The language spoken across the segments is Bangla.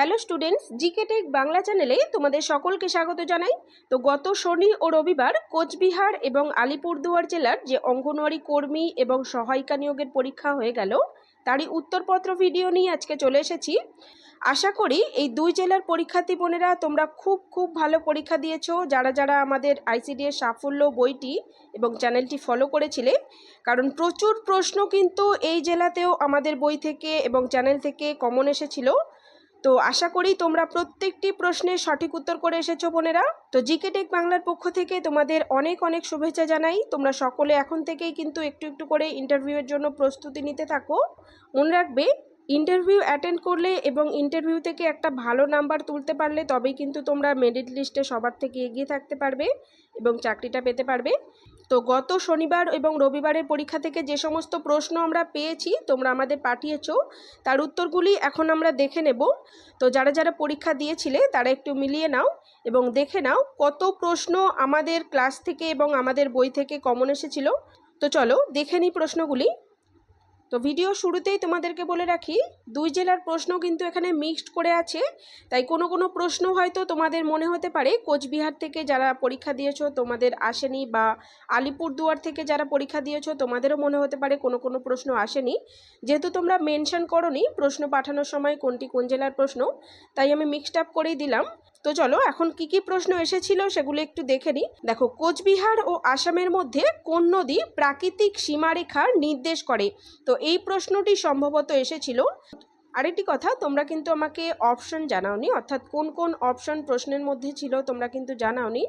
Hello students, GK tech Bangla চ্যানেলে তোমাদের সকলকে স্বাগত জানাই। তো গত শনি ও রবিবার কোচবিহার এবং আলিপুরদুয়ার জেলার যে অঙ্গনওয়াড়ি কর্মী এবং সহায়িকা নিয়োগের পরীক্ষা হয়ে গেল, তারই উত্তরপত্র ভিডিও নিয়ে আজকে চলে এসেছি। আশা করি এই দুই জেলার পরীক্ষার্থী বোনেরা তোমরা খুব ভালো পরীক্ষা দিয়েছো, যারা যারা আমাদের আইসিডিএস সাফল্য বইটি এবং চ্যানেলটি ফলো করেছিলে। কারণ প্রচুর প্রশ্ন কিন্তু এই জেলাতেও আমাদের বই থেকে এবং চ্যানেল থেকে কমন এসেছিল। তো আশা করি তোমরা প্রত্যেকটি প্রশ্নের সঠিক উত্তর করে এসেছো বোনেরা। তো জিকে টেক বাংলার পক্ষ থেকে তোমাদের অনেক অনেক শুভেচ্ছা জানাই। তোমরা সকলে এখন থেকেই কিন্তু একটু একটু করে ইন্টারভিউয়ের জন্য প্রস্তুতি নিতে থাকো। মনে রাখবে, ইন্টারভিউ অ্যাটেন্ড করলে এবং ইন্টারভিউ থেকে একটা ভালো নাম্বার তুলতে পারলে তবেই কিন্তু তোমরা মেরিট লিস্টে সবার থেকে এগিয়ে থাকতে পারবে এবং চাকরিটা পেতে পারবে। তো গত শনিবার এবং রবিবারের পরীক্ষা থেকে যে সমস্ত প্রশ্ন আমরা পেয়েছি, তোমরা আমাদের পাঠিয়েছো, তার উত্তরগুলি এখন আমরা দেখে নেব। তো যারা যারা পরীক্ষা দিয়েছিলে তারা একটু মিলিয়ে নাও এবং দেখে নাও কত প্রশ্ন আমাদের ক্লাস থেকে এবং আমাদের বই থেকে কমন এসেছিল। তো চলো দেখে নিই প্রশ্নগুলি। তো ভিডিও শুরুতেই তোমাদেরকে বলে রাখি, দুই জেলার প্রশ্ন কিন্তু এখানে মিক্সড করে আছে। তাই কোনো কোনো প্রশ্ন হয়তো তোমাদের মনে হতে পারে কোচবিহার থেকে যারা পরীক্ষা দিয়েছো তোমাদের আসেনি, বা আলিপুরদুয়ার থেকে যারা পরীক্ষা দিয়েছো তোমাদেরও মনে হতে পারে কোনো কোনো প্রশ্ন আসেনি। যেহেতু তোমরা মেনশন করোনি প্রশ্ন পাঠানোর সময় কোনটি কোন জেলার প্রশ্ন, তাই আমি মিক্সড আপ করেই দিলাম। তো চলো এখন কি কি প্রশ্ন এসেছিল সেগুলো একটু দেখে নিই। দেখো, কোচবিহার ও আসামের মধ্যে কোন নদী প্রাকৃতিক সীমারেখার নির্দেশ করে? তো এই প্রশ্নটি সম্ভবত এসেছিল। আরেকটি কথা, তোমরা কিন্তু আমাকে অপশন জানাওনি, অর্থাৎ কোন কোন অপশন প্রশ্নের মধ্যে ছিল তোমরা কিন্তু জানাওনি।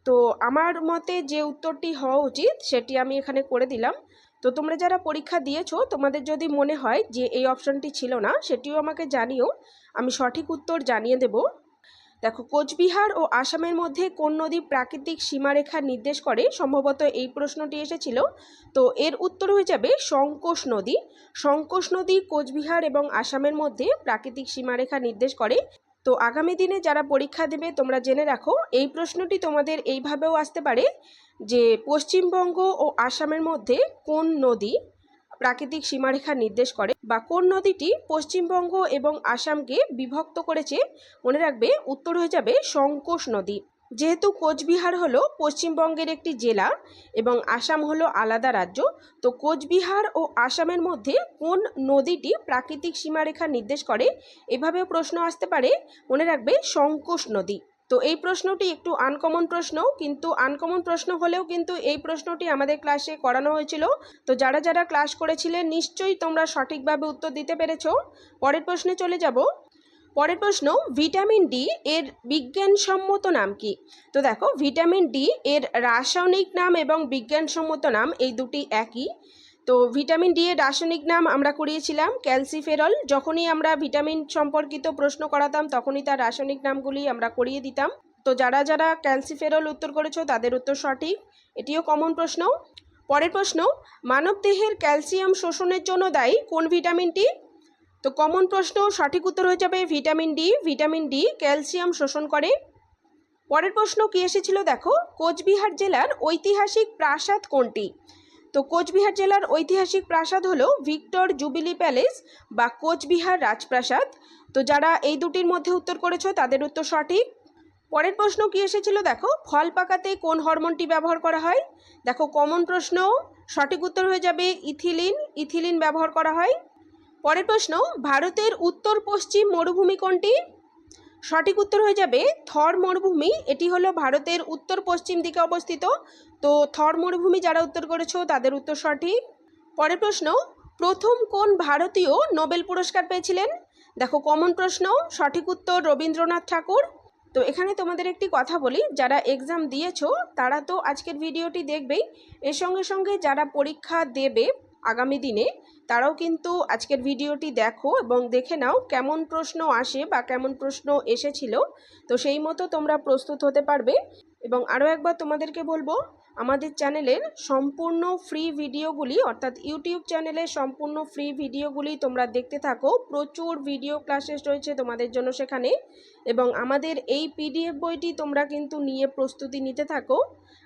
তো আমার মতে যে উত্তরটি হওয়া উচিত সেটি আমি এখানে করে দিলাম। তো তোমরা যারা পরীক্ষা দিয়েছো তোমাদের যদি মনে হয় যে এই অপশনটি ছিল না, সেটিও আমাকে জানিও, আমি সঠিক উত্তর জানিয়ে দেব। দেখো, কোচবিহার ও আসামের মধ্যে কোন নদী প্রাকৃতিক সীমারেখা নির্দেশ করে? সম্ভবত এই প্রশ্নটি এসেছিল। তো এর উত্তর হয়ে যাবে সংকোষ নদী। সংকোষ নদী কোচবিহার এবং আসামের মধ্যে প্রাকৃতিক সীমারেখা নির্দেশ করে। তো আগামী দিনে যারা পরীক্ষা দেবে তোমরা জেনে রাখো, এই প্রশ্নটি তোমাদের এইভাবেও আসতে পারে যে পশ্চিমবঙ্গ ও আসামের মধ্যে কোন নদী প্রাকৃতিক সীমারেখা নির্দেশ করে, বা কোন নদীটি পশ্চিমবঙ্গ এবং আসামকে বিভক্ত করেছে? মনে রাখবে উত্তর হয়ে যাবে সংকোষ নদী। যেহেতু কোচবিহার হলো পশ্চিমবঙ্গের একটি জেলা এবং আসাম হলো আলাদা রাজ্য, তো কোচবিহার ও আসামের মধ্যে কোন নদীটি প্রাকৃতিক সীমারেখা নির্দেশ করে, এভাবেও প্রশ্ন আসতে পারে। মনে রাখবে সংকোষ নদী। তো এই প্রশ্নটি একটু আনকমন প্রশ্ন, কিন্তু আনকমন প্রশ্ন হলেও কিন্তু এই প্রশ্নটি আমাদের ক্লাসে করানো হয়েছিল। তো যারা যারা ক্লাস করেছিলেন নিশ্চয়ই তোমরা সঠিকভাবে উত্তর দিতে পেরেছো। পরের প্রশ্নে চলে যাব। পরের প্রশ্ন, ভিটামিন ডি এর বিজ্ঞানসম্মত নাম কি? তো দেখো, ভিটামিন ডি এর রাসায়নিক নাম এবং বিজ্ঞানসম্মত নাম এই দুটি একই। তো ভিটামিন ডি এর রাসায়নিক নাম আমরা করিয়েছিলাম ক্যালসিফেরল। যখনই আমরা ভিটামিন সম্পর্কিত প্রশ্ন করাতাম তখনই তার রাসায়নিক নামগুলি আমরা করিয়ে দিতাম। তো যারা যারা ক্যালসিফেরল উত্তর করেছো তাদের উত্তর সঠিক, এটিও কমন প্রশ্ন। পরের প্রশ্ন, মানবদেহের ক্যালসিয়াম শোষণের জন্য দায়ী কোন ভিটামিনটি? তো কমন প্রশ্ন, সঠিক উত্তর হয়ে যাবে vitamin D. Vitamin D calcium শোষণ করে। পরের প্রশ্ন কি এসেছিল দেখো, কোচবিহার জেলার ঐতিহাসিক প্রাসাদ কোনটি? তো কোচবিহার জেলার ঐতিহাসিক প্রাসাদ হলো ভিক্টর জুবিলি প্যালেস বা কোচবিহার রাজপ্রাসাদ। তো যারা এই দুটির মধ্যে উত্তর করেছো তাদের উত্তর সঠিক। পরের প্রশ্ন কি এসেছিল দেখো, ফল পাকাতে কোন হরমোনটি ব্যবহার করা হয়? দেখো কমন প্রশ্ন, সঠিক উত্তর হয়ে যাবে ইথিলিন। ইথিলিন ব্যবহার করা হয়। পরের প্রশ্ন, ভারতের উত্তর পশ্চিম মরুভূমি কোনটি? সঠিক উত্তর হয়ে যাবে থর মরুভূমি। এটি হলো ভারতের উত্তর পশ্চিম দিকে অবস্থিত। তো থর মরুভূমি যারা উত্তর করেছো তাদের উত্তর সঠিক। পরের প্রশ্ন, প্রথম কোন ভারতীয় নোবেল পুরস্কার পেয়েছিলেন? দেখো কমন প্রশ্ন, সঠিক উত্তর রবীন্দ্রনাথ ঠাকুর। তো এখানে তোমাদের একটি কথা বলি, যারা এক্সাম দিয়েছো তারা তো আজকের ভিডিওটি দেখবেই, এর সঙ্গে সঙ্গে যারা পরীক্ষা দেবে আগামী দিনে তারাও কিন্তু আজকের ভিডিওটি দেখো এবং দেখে নাও কেমন প্রশ্ন আসে বা কেমন প্রশ্ন এসেছিল। তো সেই মতো তোমরা প্রস্তুত হতে পারবে। এবং আরও একবার তোমাদেরকে বলবো, আমাদের চ্যানেলের সম্পূর্ণ ফ্রি ভিডিওগুলি, অর্থাৎ ইউটিউব চ্যানেলের সম্পূর্ণ ফ্রি ভিডিওগুলি তোমরা দেখতে থাকো। প্রচুর ভিডিও ক্লাসেস রয়েছে তোমাদের জন্য সেখানে, এবং আমাদের এই পিডিএফ বইটি তোমরা কিন্তু নিয়ে প্রস্তুতি নিতে থাকো।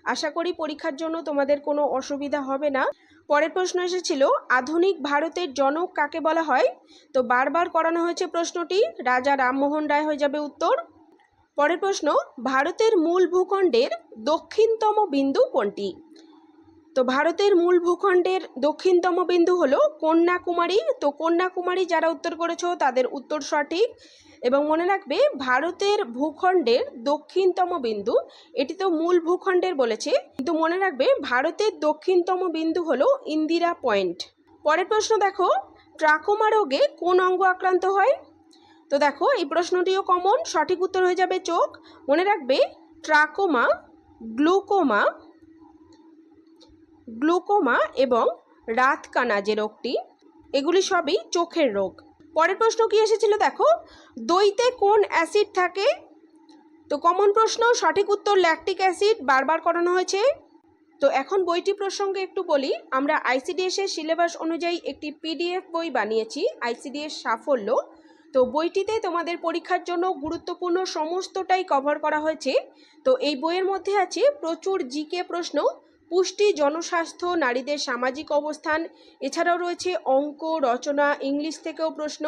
আশা করি পরীক্ষার জন্য তোমাদের কোনো অসুবিধা হবে না। পরের প্রশ্ন এসেছিল আধুনিক ভারতের জনক কাকে বলা হয়? তো বারবার করানো হয়েছে প্রশ্নটি, রাজা রামমোহন রায় হয়ে যাবে উত্তর। পরের প্রশ্ন, ভারতের মূল ভূখণ্ডের দক্ষিণতম বিন্দু কোনটি? তো ভারতের মূল ভূখণ্ডের দক্ষিণতম বিন্দু হলো কন্যাকুমারী। তো কন্যাকুমারী যারা উত্তর করেছো তাদের উত্তর সঠিক। এবং মনে রাখবে ভারতের ভূখণ্ডের দক্ষিণতম বিন্দু, এটি তো মূল ভূখণ্ডের বলেছে, কিন্তু মনে রাখবে ভারতের দক্ষিণতম বিন্দু হলো ইন্দিরা পয়েন্ট। পরের প্রশ্ন দেখো, ট্রাকোমা রোগে কোন অঙ্গ আক্রান্ত হয়? তো দেখো এই প্রশ্নটিও কমন, সঠিক উত্তর হয়ে যাবে চোখ। মনে রাখবে ট্রাকোমা, গ্লুকোমা এবং রাতকানা যে রোগটি, এগুলি সবই চোখের রোগ। পরের প্রশ্ন কি এসেছিল দেখো, দইতে কোন অ্যাসিড থাকে? তো কমন প্রশ্ন, সঠিক উত্তর ল্যাকটিক অ্যাসিড, বারবার করানো হয়েছে। তো এখন বইটি প্রসঙ্গে একটু বলি, আমরা আইসিডিএস এর সিলেবাস অনুযায়ী একটি পিডিএফ বই বানিয়েছি, আইসিডিএস সাফল্য। তো বইটিতে তোমাদের পরীক্ষার জন্য গুরুত্বপূর্ণ সমস্তটাই কভার করা হয়েছে। তো এই বইয়ের মধ্যে আছে প্রচুর জিকে প্রশ্ন, পুষ্টি, জনস্বাস্থ্য, নারীদের সামাজিক অবস্থান, এছাড়াও রয়েছে অঙ্ক, রচনা, ইংলিশ থেকেও প্রশ্ন,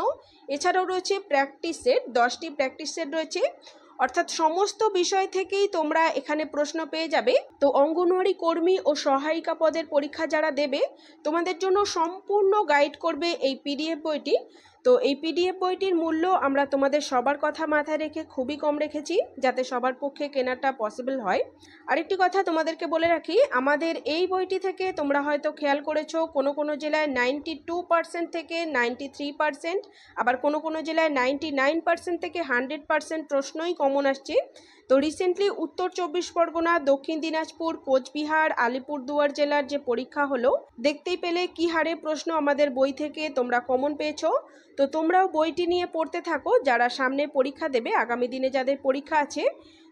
এছাড়াও রয়েছে প্র্যাকটিস সেট, 10টি প্র্যাকটিস সেট রয়েছে, অর্থাৎ সমস্ত বিষয় থেকেই তোমরা এখানে প্রশ্ন পেয়ে যাবে। তো অঙ্গনওয়াড়ি কর্মী ও সহায়িকা পদের পরীক্ষা যারা দেবে তোমাদের জন্য সম্পূর্ণ গাইড করবে এই পিডিএফ বইটি। তো এই পিডিএফ বইটির মূল্য আমরা তোমাদের সবার কথা মাথায় রেখে খুবই কম রেখেছি, যাতে সবার পক্ষে কেনাটা পসিবল হয়। আরেকটি কথা তোমাদেরকে বলে রাখি, আমাদের এই বইটি থেকে তোমরা হয়তো খেয়াল করেছো কোনো কোনো জেলায় 92% থেকে 93%, আবার কোনো কোনো জেলায় 99% থেকে 100% প্রশ্নই কমন আসছে। তো রিসেন্টলি উত্তর 24 পরগনা, দক্ষিণ দিনাজপুর, কোচবিহার, আলিপুরদুয়ার জেলার যে পরীক্ষা হলো, দেখতেই পেলে কি হারে প্রশ্ন আমাদের বই থেকে তোমরা কমন পেয়েছো। তো তোমরাও বইটি নিয়ে পড়তে থাকো, যারা সামনে পরীক্ষা দেবে, আগামী দিনে যাদের পরীক্ষা আছে,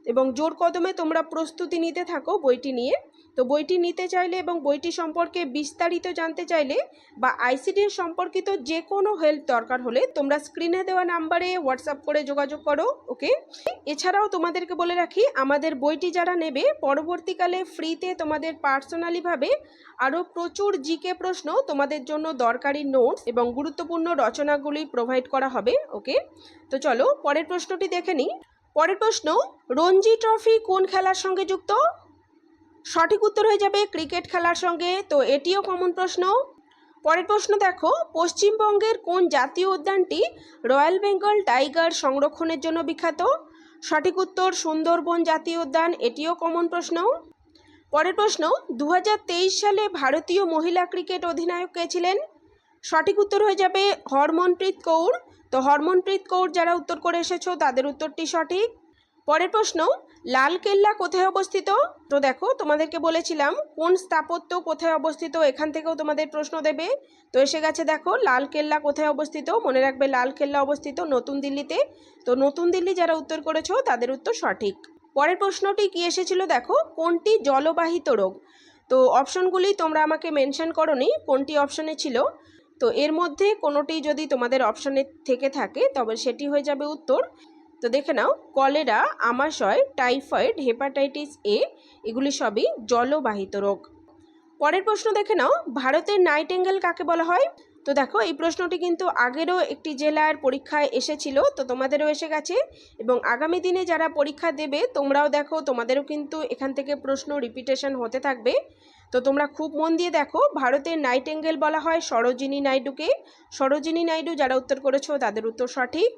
এবং জোর কদমে তোমরা প্রস্তুতি নিতে থাকো বইটি নিয়ে। তো বইটি নিতে চাইলে এবং বইটি সম্পর্কে বিস্তারিত জানতে চাইলে বা আইসিডিএস সম্পর্কিত যে কোনো হেল্প দরকার হলে তোমরা স্ক্রিনে দেওয়া নাম্বারে হোয়াটসঅ্যাপ করে যোগাযোগ করো, ওকে। এছাড়াও তোমাদেরকে বলে রাখি, আমাদের বইটি যারা নেবে পরবর্তীকালে ফ্রিতে তোমাদের পার্সোনালিভাবে আরও প্রচুর জিকে প্রশ্ন, তোমাদের জন্য দরকারি নোটস এবং গুরুত্বপূর্ণ রচনাগুলি প্রোভাইড করা হবে, ওকে। তো চলো পরের প্রশ্নটি দেখে নিই। পরের প্রশ্ন, রঞ্জি ট্রফি কোন খেলার সঙ্গে যুক্ত? সঠিক উত্তর হয়ে যাবে ক্রিকেট খেলার সঙ্গে। তো এটিও কমন প্রশ্ন। পরের প্রশ্ন দেখো, পশ্চিমবঙ্গের কোন জাতীয় উদ্যানটি রয়্যাল বেঙ্গল টাইগার সংরক্ষণের জন্য বিখ্যাত? সঠিক উত্তর সুন্দরবন জাতীয় উদ্যান, এটিও কমন প্রশ্ন। পরের প্রশ্ন, 2023 সালে ভারতীয় মহিলা ক্রিকেট অধিনায়ক কে ছিলেন? সঠিক উত্তর হয়ে যাবে হরমনপ্রীত কৌর। তো হরমনপ্রীত কৌর যারা উত্তর করে এসেছো তাদের উত্তরটি সঠিক। পরের প্রশ্ন, লালকেল্লা কোথায় অবস্থিত? তো দেখো তোমাদেরকে বলেছিলাম কোন স্থাপত্য কোথায় অবস্থিত, এখান থেকেও তোমাদের প্রশ্ন দেবে। তো এসে গেছে দেখো, লালকেল্লা কোথায় অবস্থিত, মনে রাখবে লালকেল্লা অবস্থিত নতুন দিল্লিতে। তো নতুন দিল্লি যারা উত্তর করেছো তাদের উত্তর সঠিক। পরের প্রশ্নটি কি এসেছিল দেখো, কোনটি জলবাহিত রোগ? তো অপশনগুলি তোমরা আমাকে মেনশন করোনি কোনটি অপশনে ছিল। তো এর মধ্যে কোনোটি যদি তোমাদের অপশনে থেকে থাকে তবে সেটি হয়ে যাবে উত্তর। তো দেখে নাও, কলেরা, আমাশয়, টাইফয়েড, হেপাটাইটিস এ, এগুলি সবই জলবাহিত রোগ। পরের প্রশ্ন দেখে নাও, ভারতের নাইটেঙ্গেল কাকে বলা হয়? তো দেখো এই প্রশ্নটি কিন্তু আগেরও একটি জেলার পরীক্ষায় এসেছিল, তো তোমাদেরও এসে গেছে, এবং আগামী দিনে যারা পরীক্ষা দেবে তোমরাও দেখো তোমাদেরও কিন্তু এখান থেকে প্রশ্ন রিপিটেশন হতে থাকবে। তো তোমরা খুব মন দিয়ে দেখো, ভারতের নাইটেঙ্গেল বলা হয় সরোজিনী নাইডুকে। সরোজিনী নাইডু যারা উত্তর করেছো তাদের উত্তর সঠিক।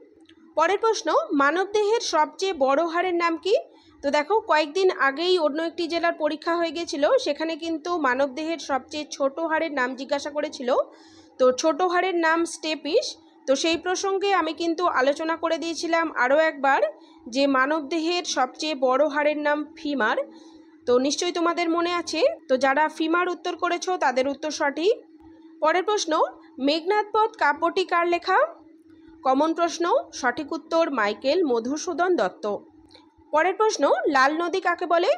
পরের প্রশ্ন, মানবদেহের সবচেয়ে বড় হাড়ের নাম কি? তো দেখো কয়েকদিন আগেই অন্য একটি জেলার পরীক্ষা হয়ে গেছিল, সেখানে কিন্তু মানবদেহের সবচেয়ে ছোট হাড়ের নাম জিজ্ঞাসা করেছিল। তো ছোট হাড়ের নাম স্টেপিস। তো সেই প্রসঙ্গে আমি কিন্তু আলোচনা করে দিয়েছিলাম আরও একবার যে মানবদেহের সবচেয়ে বড় হাড়ের নাম ফিমার। তো নিশ্চয়ই তোমাদের মনে আছে। তো যারা ফিমার উত্তর করেছো তাদের উত্তর সঠিক। পরের প্রশ্ন, মেঘনাদ বধ কাব্যটি কার লেখা? কমন প্রশ্ন, সঠিক উত্তর মাইকেল মধুসূদন দত্ত। পরের প্রশ্ন, লাল নদী কাকে বলে?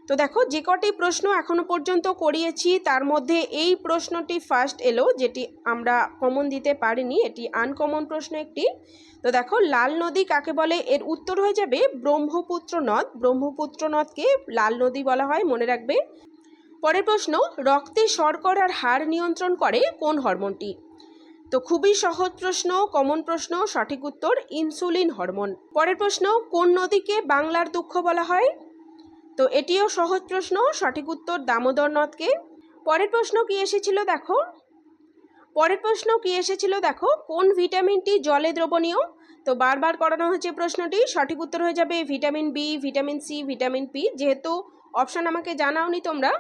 তো দেখো যে কটি প্রশ্ন এখনো পর্যন্ত করিয়েছি তার মধ্যে এই প্রশ্নটি ফার্স্ট এলো, যেটি আমরা কমন দিতে পারিনি, এটি আনকমন প্রশ্ন একটি। তো দেখো লাল নদী কাকে বলে, এর উত্তর হয়ে যাবে ব্রহ্মপুত্র নদ। ব্রহ্মপুত্র নদকে লাল নদী বলা হয়, মনে রাখবে। পরের প্রশ্ন, রক্তে শর্করার হার নিয়ন্ত্রণ করে কোন হরমোনটি? তো খুবই সহজ প্রশ্ন, কমন প্রশ্ন, সঠিক উত্তর ইনসুলিন হরমোন। পরের প্রশ্ন, কোন নদীকে বাংলার দুঃখ বলা হয়? তো এটিও সহজ প্রশ্ন, সঠিক উত্তর দামোদর নদকে। পরের প্রশ্ন কি এসেছিল দেখো, কোন ভিটামিনটি জলে দ্রবণীয়? তো বারবার করানো হয়েছে প্রশ্নটি, সঠিক উত্তর হয়ে যাবে vitamin B, vitamin C, vitamin P. যেহেতু অপশান আমাকে জানাওনি তোমরা,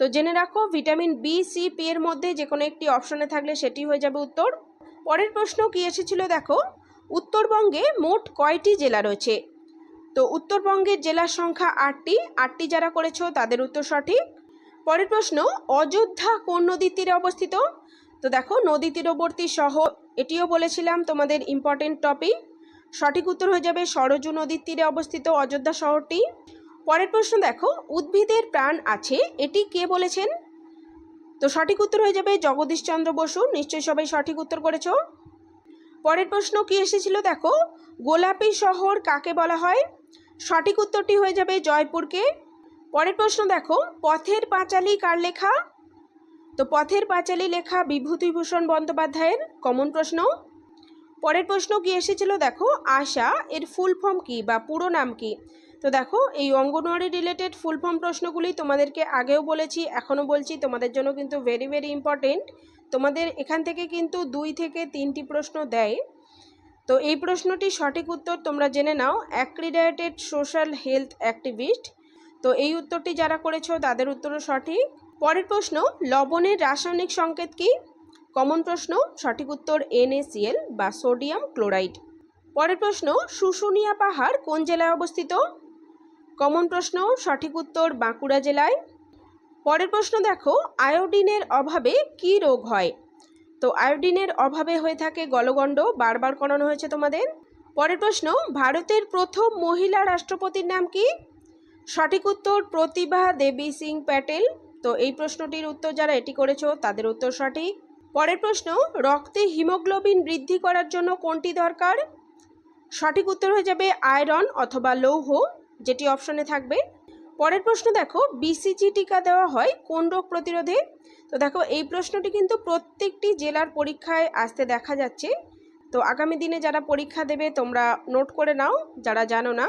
তো জেনে রাখো ভিটামিন বি, সি, পি এর মধ্যে যে কোনো একটি অপশানে থাকলে সেটি হয়ে যাবে উত্তর। পরের প্রশ্ন কি এসেছিল দেখো, উত্তরবঙ্গে মোট কয়টি জেলা রয়েছে? তো উত্তরবঙ্গের জেলার সংখ্যা 8টি যারা করেছো তাদের উত্তর সঠিক। পরের প্রশ্ন, অযোধ্যা কোন নদীর তীরে অবস্থিত? তো দেখো নদী তীরবর্তী শহর, এটিও বলেছিলাম তোমাদের ইম্পর্টেন্ট টপিক। সঠিক উত্তর হয়ে যাবে সরজু নদীর তীরে অবস্থিত অযোধ্যা শহরটি। পরের প্রশ্ন দেখো, উদ্ভিদের প্রাণ আছে এটি কে বলেছেন? তো সঠিক উত্তর হয়ে যাবে জগদীশচন্দ্র বসু। নিশ্চয়ই সবাই সঠিক উত্তর করেছো। পরের প্রশ্ন কি এসেছিল দেখো, গোলাপি শহর কাকে বলা হয়? সঠিক উত্তরটি হয়ে যাবে জয়পুরকে। পরের প্রশ্ন দেখো, পথের পাঁচালী কার লেখা? তো পথের পাঁচালী লেখা বিভূতিভূষণ বন্দ্যোপাধ্যায়ের। কমন প্রশ্ন। পরের প্রশ্ন কি এসেছিল দেখো, আশা এর ফুল ফর্ম কি বা পুরো নাম কি? তো দেখো এই অঙ্গনওয়াড়ি রিলেটেড ফুল ফর্ম প্রশ্নগুলি তোমাদেরকে আগেও বলেছি, এখনও বলছি, তোমাদের জন্য কিন্তু ভেরি ভেরি ইম্পর্টেন্ট। তোমাদের এখান থেকে কিন্তু 2 থেকে 3টি প্রশ্ন দেয়। তো এই প্রশ্নটির সঠিক উত্তর তোমরা জেনে নাও, অ্যাক্রিডিটেড সোশ্যাল হেলথ অ্যাক্টিভিস্ট। তো এই উত্তরটি যারা করেছো তাদের উত্তরও সঠিক। পরের প্রশ্ন, লবণের রাসায়নিক সংকেত কি? কমন প্রশ্ন, সঠিক উত্তর NaCl বা সোডিয়াম ক্লোরাইড। পরের প্রশ্ন, শুশুনিয়া পাহাড় কোন জেলায় অবস্থিত? কমন প্রশ্ন, সঠিক উত্তর বাঁকুড়া জেলায়। পরের প্রশ্ন দেখো, আয়োডিনের অভাবে কি রোগ হয়? তো আয়োডিনের অভাবে হয়ে থাকে গলগণ্ড, বারবার করানো হয়েছে তোমাদের। পরের প্রশ্ন, ভারতের প্রথম মহিলা রাষ্ট্রপতির নাম কি? সঠিক উত্তর প্রতিভা দেবী সিং প্যাটেল। তো এই প্রশ্নটির উত্তর যারা এটি করেছো তাদের উত্তর সঠিক। পরের প্রশ্ন, রক্তে হিমোগ্লোবিন বৃদ্ধি করার জন্য কোনটি দরকার? সঠিক উত্তর হয়ে যাবে আয়রন অথবা লৌহ, যেটি অপশনে থাকবে। পরের প্রশ্ন দেখো, BCG টিকা দেওয়া হয় কোন রোগ প্রতিরোধে? তো দেখো এই প্রশ্নটি কিন্তু প্রত্যেকটি জেলার পরীক্ষায় আসতে দেখা যাচ্ছে। তো আগামী দিনে যারা পরীক্ষা দেবে তোমরা নোট করে নাও, যারা জানো না,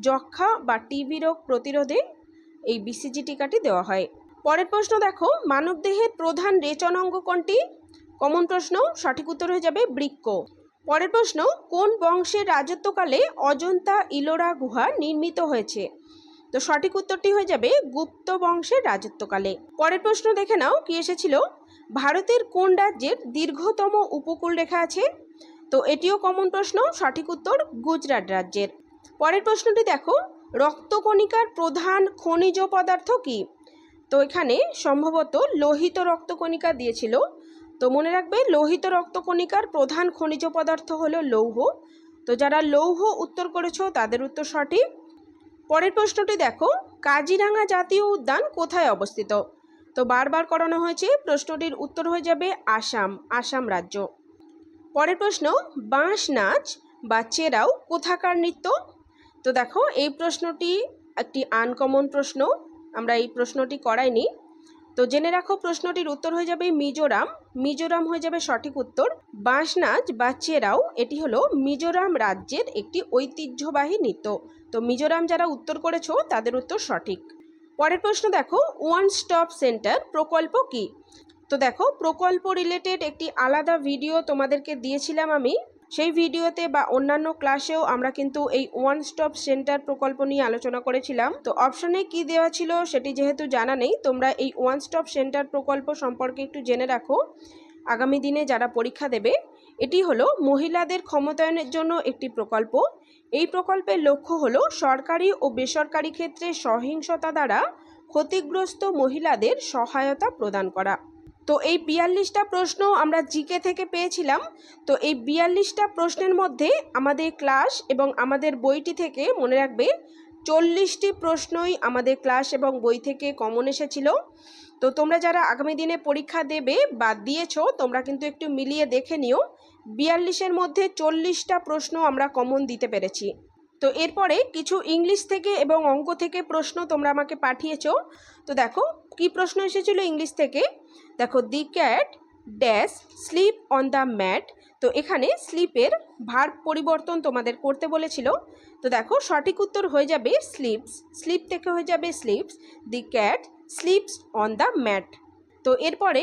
যক্ষা বা টিবি রোগ প্রতিরোধে এই BCG টিকাটি দেওয়া হয়। পরের প্রশ্ন দেখো, মানবদেহের প্রধান রেচন অঙ্গ কোনটি? কমন প্রশ্ন, সঠিক উত্তর হয়ে যাবে বৃক্ক। পরের প্রশ্ন, কোন বংশের রাজত্বকালে অজন্তা ইলোরা গুহা নির্মিত হয়েছে? তো সঠিক উত্তরটি হয়ে যাবে গুপ্ত বংশের রাজত্বকালে। পরের প্রশ্ন দেখে নাও কি এসেছিল, ভারতের কোন রাজ্যের দীর্ঘতম উপকূল রেখা আছে? তো এটিও কমন প্রশ্ন, সঠিক উত্তর গুজরাট রাজ্যের। পরের প্রশ্নটি দেখো, রক্তকণিকার প্রধান খনিজ পদার্থ কি? তো এখানে সম্ভবত লোহিত রক্তকণিকা দিয়েছিল। তো মনে রাখবে লোহিত রক্তকণিকার প্রধান খনিজ পদার্থ হলো লৌহ। তো যারা লৌহ উত্তর করেছো তাদের উত্তর সঠিক। পরের প্রশ্নটি দেখো, কাজিরাঙা জাতীয় উদ্যান কোথায় অবস্থিত? তো বারবার করানো হয়েছে, প্রশ্নটির উত্তর হয়ে যাবে আসাম রাজ্য। পরের প্রশ্ন, বাঁশ নাচ বা চেরাও কোথাকার নৃত্য? তো দেখো এই প্রশ্নটি একটি আনকমন প্রশ্ন, আমরা এই প্রশ্নটি করাইনি। তো জেনে রাখো প্রশ্নটির উত্তর হয়ে যাবে মিজোরাম হয়ে যাবে সঠিক উত্তর। বাঁশ নাচ বা চেরাও এটি হলো মিজোরাম রাজ্যের একটি ঐতিহ্যবাহী নৃত্য। তো মিজোরাম যারা উত্তর করেছো তাদের উত্তর সঠিক। পরের প্রশ্ন দেখো, ওয়ান স্টপ সেন্টার প্রকল্প কি? তো দেখো প্রকল্প রিলেটেড একটি আলাদা ভিডিও তোমাদেরকে দিয়েছিলাম আমি, সেই ভিডিওতে বা অন্যান্য ক্লাসেও আমরা কিন্তু এই ওয়ান স্টপ সেন্টার প্রকল্প নিয়ে আলোচনা করেছিলাম। তো অপশনে কি দেওয়া ছিল সেটি যেহেতু জানা নেই, তোমরা এই ওয়ান স্টপ সেন্টার প্রকল্প সম্পর্কে একটু জেনে রাখো আগামী দিনে যারা পরীক্ষা দেবে। এটি হলো মহিলাদের ক্ষমতায়নের জন্য একটি প্রকল্প। এই প্রকল্পের লক্ষ্য হলো সরকারি ও বেসরকারি ক্ষেত্রে সহিংসতা দ্বারা ক্ষতিগ্রস্ত মহিলাদের সহায়তা প্রদান করা। তো এই 42টা প্রশ্ন আমরা জিকে থেকে পেয়েছিলাম। তো এই 42টা প্রশ্নের মধ্যে আমাদের ক্লাস এবং আমাদের বইটি থেকে মনে রাখবে 40টি প্রশ্নই আমাদের ক্লাস এবং বই থেকে কমন এসেছিল। তো তোমরা যারা আগামী দিনে পরীক্ষা দেবে বা দিয়েছো তোমরা কিন্তু একটু মিলিয়ে দেখে নিও, 42-এর মধ্যে 40টা প্রশ্ন আমরা কমন দিতে পেরেছি। তো এরপরে কিছু ইংলিশ থেকে এবং অঙ্ক থেকে প্রশ্ন তোমরা আমাকে পাঠিয়েছো। তো দেখো কি প্রশ্ন এসেছিল ইংলিশ থেকে। দেখো, the cat dash sleep on the mat. তো এখানে স্লিপের ভার্ব পরিবর্তন তোমাদের করতে বলেছিল। তো দেখো সঠিক উত্তর হয়ে যাবে স্লিপস। স্লিপ থেকে হয়ে যাবে sleeps. The cat sleeps on the mat. তো এরপরে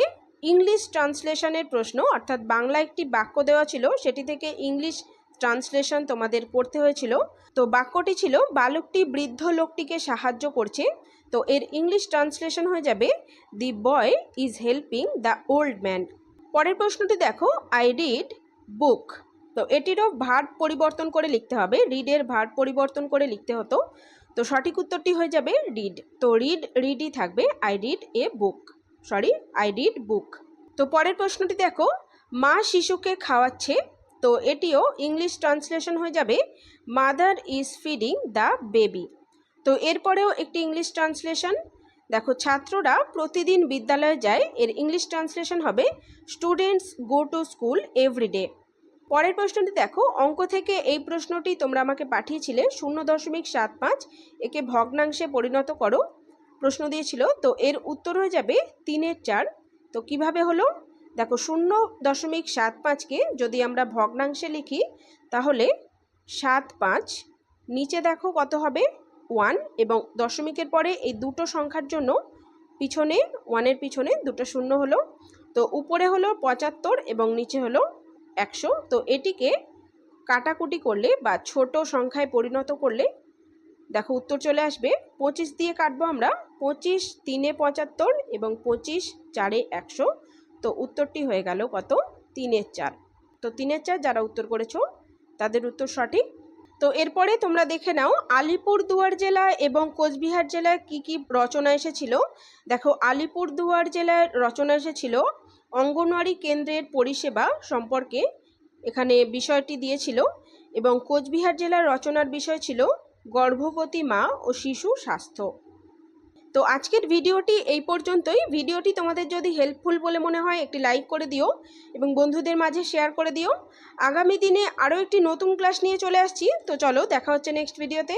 ইংলিশ ট্রান্সলেশনের প্রশ্ন, অর্থাৎ বাংলা একটি বাক্য দেওয়া ছিল, সেটি থেকে ইংলিশ ট্রান্সলেশন তোমাদের করতে হয়েছিল। তো বাক্যটি ছিল, বালকটি বৃদ্ধ লোকটিকে সাহায্য করছে। তো এর ইংলিশ ট্রান্সলেশন হয়ে যাবে, the boy is helping the old man. পরের প্রশ্নটি দেখো, আই রিড বুক। তো এটিরও ভার্ব পরিবর্তন করে লিখতে হবে, রিডের ভার্ব পরিবর্তন করে লিখতে হতো। তো সঠিক উত্তরটি হয়ে যাবে রিড। তো রিডই থাকবে, I read a book, I read বুক। তো পরের প্রশ্নটি দেখো, মা শিশুকে খাওয়াচ্ছে। তো এটিও ইংলিশ ট্রান্সলেশন হয়ে যাবে, mother is feeding the baby. তো এরপরেও একটি ইংলিশ ট্রান্সলেশন দেখো, ছাত্ররা প্রতিদিন বিদ্যালয়ে যায়। এর ইংলিশ ট্রান্সলেশন হবে, students go to school every day. পরের প্রশ্নটি দেখো, অঙ্ক থেকে এই প্রশ্নটি তোমরা আমাকে পাঠিয়েছিলে 0.75, একে ভগ্নাংশে পরিণত করো প্রশ্ন দিয়েছিল। তো এর উত্তর হয়ে যাবে 3/4। তো কিভাবে হলো দেখো, 0.75কে যদি আমরা ভগ্নাংশে লিখি তাহলে 7/5, নিচে দেখো কত হবে 1, এবং দশমিকের পরে এই দুটো সংখ্যার জন্য পিছনে 1-এর পিছনে দুটো শূন্য হলো। তো উপরে হলো 75 এবং নিচে হলো 100। তো এটিকে কাটাকুটি করলে বা ছোট সংখ্যায় পরিণত করলে দেখো উত্তর চলে আসবে 25 দিয়ে কাটবো আমরা, 25 3-এ 75 এবং 25 4-এ 100। তো উত্তরটি হয়ে গেল কত, 3/4। তো 3/4 যারা উত্তর করেছো তাদের উত্তর সঠিক। তো এরপরে তোমরা দেখে নাও আলিপুরদুয়ার জেলা এবং কোচবিহার জেলায় কি কি রচনা এসেছিল। দেখো, আলিপুরদুয়ার জেলার রচনা এসেছিল অঙ্গনওয়াড়ি কেন্দ্রের পরিষেবা সম্পর্কে, এখানে বিষয়টি দিয়েছিল। এবং কোচবিহার জেলার রচনার বিষয় ছিল গর্ভবতী মা ও শিশু স্বাস্থ্য। তো আজকের ভিডিওটি এই পর্যন্তই। ভিডিওটি তোমাদের যদি হেল্পফুল বলে মনে হয় একটি লাইক করে দিও এবং বন্ধুদের মাঝে শেয়ার করে দিও। আগামী দিনে আরও একটি নতুন ক্লাস নিয়ে চলে আসছি। তো চলো, দেখা হচ্ছে নেক্সট ভিডিওতে।